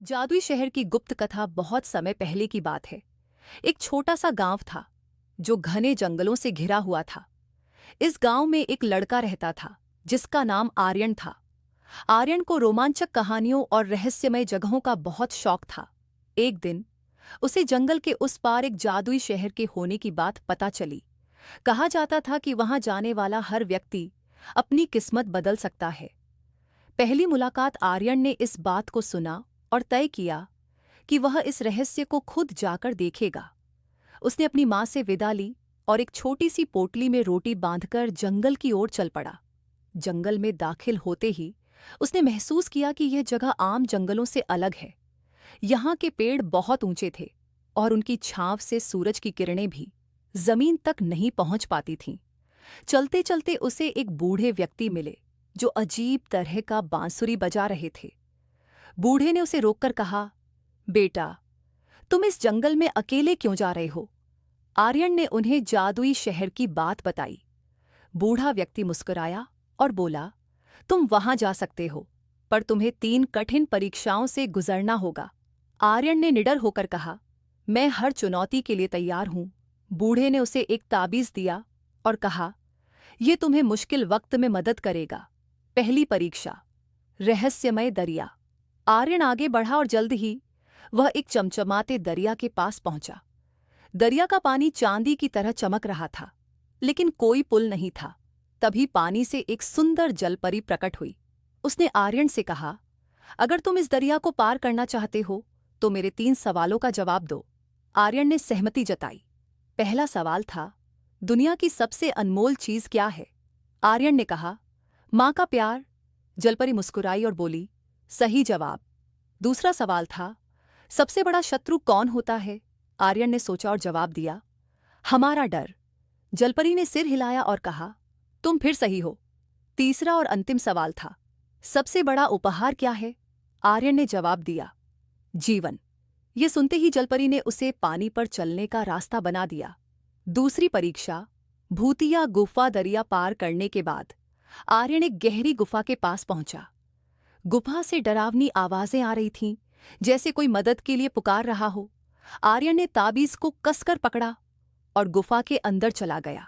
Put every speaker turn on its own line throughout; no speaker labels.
जादुई शहर की गुप्त कथा बहुत समय पहले की बात है। एक छोटा सा गांव था जो घने जंगलों से घिरा हुआ था। इस गांव में एक लड़का रहता था जिसका नाम आर्यन था। आर्यन को रोमांचक कहानियों और रहस्यमय जगहों का बहुत शौक था। एक दिन उसे जंगल के उस पार एक जादुई शहर के होने की बात पता चली। कहा जाता था कि वहां जाने वाला हर व्यक्ति अपनी किस्मत बदल सकता है। पहली मुलाकात आर्यन ने इस बात को सुना और तय किया कि वह इस रहस्य को खुद जाकर देखेगा। उसने अपनी मां से विदा ली और एक छोटी सी पोटली में रोटी बांधकर जंगल की ओर चल पड़ा। जंगल में दाखिल होते ही उसने महसूस किया कि यह जगह आम जंगलों से अलग है। यहाँ के पेड़ बहुत ऊंचे थे और उनकी छांव से सूरज की किरणें भी जमीन तक नहीं पहुंच पाती थीं। चलते चलते उसे एक बूढ़े व्यक्ति मिले जो अजीब तरह का बांसुरी बजा रहे थे। बूढ़े ने उसे रोककर कहा, बेटा, तुम इस जंगल में अकेले क्यों जा रहे हो? आर्यन ने उन्हें जादुई शहर की बात बताई। बूढ़ा व्यक्ति मुस्कुराया और बोला, तुम वहां जा सकते हो, पर तुम्हें 3 कठिन परीक्षाओं से गुजरना होगा। आर्यन ने निडर होकर कहा, मैं हर चुनौती के लिए तैयार हूं। बूढ़े ने उसे एक ताबीज दिया और कहा, यह तुम्हें मुश्किल वक्त में मदद करेगा। पहली परीक्षा, रहस्यमय दरिया। आर्यन आगे बढ़ा और जल्द ही वह एक चमचमाते दरिया के पास पहुंचा। दरिया का पानी चांदी की तरह चमक रहा था, लेकिन कोई पुल नहीं था। तभी पानी से एक सुंदर जलपरी प्रकट हुई। उसने आर्यन से कहा, अगर तुम इस दरिया को पार करना चाहते हो तो मेरे 3 सवालों का जवाब दो। आर्यन ने सहमति जताई। पहला सवाल था, दुनिया की सबसे अनमोल चीज क्या है? आर्यन ने कहा, मां का प्यार। जलपरी मुस्कुराई और बोली, सही जवाब। दूसरा सवाल था, सबसे बड़ा शत्रु कौन होता है? आर्यन ने सोचा और जवाब दिया, हमारा डर। जलपरी ने सिर हिलाया और कहा, तुम फिर सही हो। तीसरा और अंतिम सवाल था, सबसे बड़ा उपहार क्या है? आर्यन ने जवाब दिया, जीवन। ये सुनते ही जलपरी ने उसे पानी पर चलने का रास्ता बना दिया। दूसरी परीक्षा, भूतिया गुफा। दरिया पार करने के बाद आर्यन एक गहरी गुफा के पास पहुंचा। गुफा से डरावनी आवाजें आ रही थीं, जैसे कोई मदद के लिए पुकार रहा हो। आर्यन ने ताबीज को कसकर पकड़ा और गुफा के अंदर चला गया।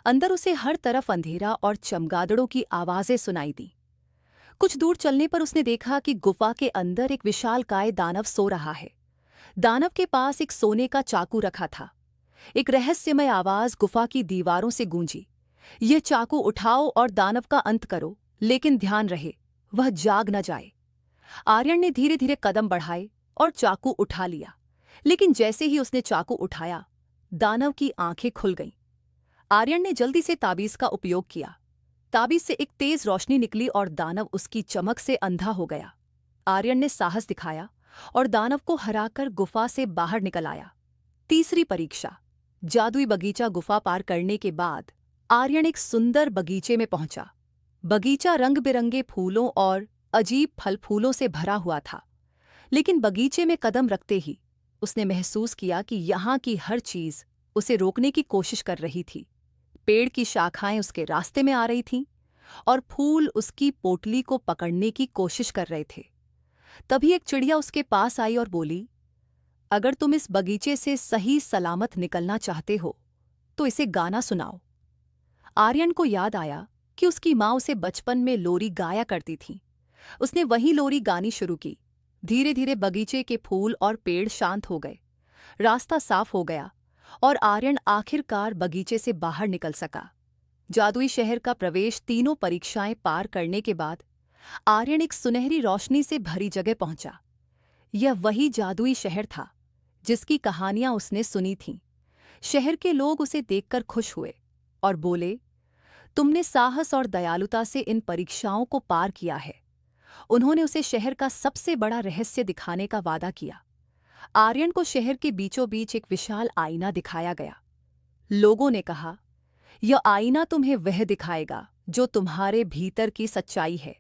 अंदर उसे हर तरफ अंधेरा और चमगादड़ों की आवाजें सुनाई दी। कुछ दूर चलने पर उसने देखा कि गुफा के अंदर एक विशालकाय दानव सो रहा है। दानव के पास एक सोने का चाकू रखा था। एक रहस्यमय आवाज गुफा की दीवारों से गूंजी, यह चाकू उठाओ और दानव का अंत करो, लेकिन ध्यान रहे वह जाग न जाए। आर्यन ने धीरे धीरे कदम बढ़ाए और चाकू उठा लिया, लेकिन जैसे ही उसने चाकू उठाया, दानव की आंखें खुल गईं। आर्यन ने जल्दी से ताबीज का उपयोग किया। ताबीज से एक तेज रोशनी निकली और दानव उसकी चमक से अंधा हो गया। आर्यन ने साहस दिखाया और दानव को हराकर गुफा से बाहर निकल आया। तीसरी परीक्षा, जादुई बगीचा। गुफा पार करने के बाद आर्यन एक सुंदर बगीचे में पहुंचा। बगीचा रंग बिरंगे फूलों और अजीब फल फूलों से भरा हुआ था, लेकिन बगीचे में कदम रखते ही उसने महसूस किया कि यहाँ की हर चीज उसे रोकने की कोशिश कर रही थी। पेड़ की शाखाएं उसके रास्ते में आ रही थीं और फूल उसकी पोटली को पकड़ने की कोशिश कर रहे थे। तभी एक चिड़िया उसके पास आई और बोली, अगर तुम इस बगीचे से सही सलामत निकलना चाहते हो तो इसे गाना सुनाओ। आर्यन को याद आया कि उसकी माँ उसे बचपन में लोरी गाया करती थी। उसने वही लोरी गानी शुरू की। धीरे धीरे बगीचे के फूल और पेड़ शांत हो गए, रास्ता साफ हो गया और आर्यन आखिरकार बगीचे से बाहर निकल सका। जादुई शहर का प्रवेश। 3 परीक्षाएं पार करने के बाद आर्यन एक सुनहरी रोशनी से भरी जगह पहुंचा। यह वही जादुई शहर था जिसकी कहानियां उसने सुनी थीं। शहर के लोग उसे देखकर खुश हुए और बोले, तुमने साहस और दयालुता से इन परीक्षाओं को पार किया है। उन्होंने उसे शहर का सबसे बड़ा रहस्य दिखाने का वादा किया। आर्यन को शहर के बीचों बीच एक विशाल आईना दिखाया गया। लोगों ने कहा, यह आईना तुम्हें वह दिखाएगा जो तुम्हारे भीतर की सच्चाई है।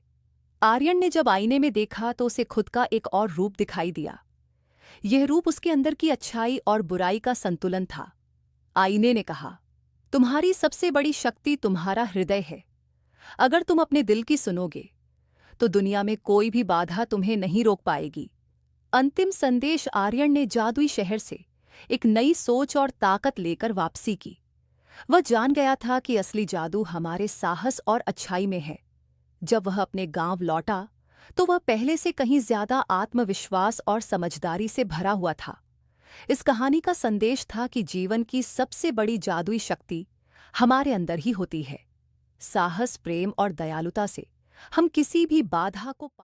आर्यन ने जब आईने में देखा तो उसे खुद का एक और रूप दिखाई दिया। यह रूप उसके अंदर की अच्छाई और बुराई का संतुलन था। आईने ने कहा, तुम्हारी सबसे बड़ी शक्ति तुम्हारा हृदय है। अगर तुम अपने दिल की सुनोगे तो दुनिया में कोई भी बाधा तुम्हें नहीं रोक पाएगी। अंतिम संदेश आर्यन ने जादुई शहर से एक नई सोच और ताकत लेकर वापसी की। वह जान गया था कि असली जादू हमारे साहस और अच्छाई में है। जब वह अपने गांव लौटा तो वह पहले से कहीं ज्यादा आत्मविश्वास और समझदारी से भरा हुआ था। इस कहानी का संदेश था कि जीवन की सबसे बड़ी जादुई शक्ति हमारे अंदर ही होती है। साहस, प्रेम और दयालुता से हम किसी भी बाधा को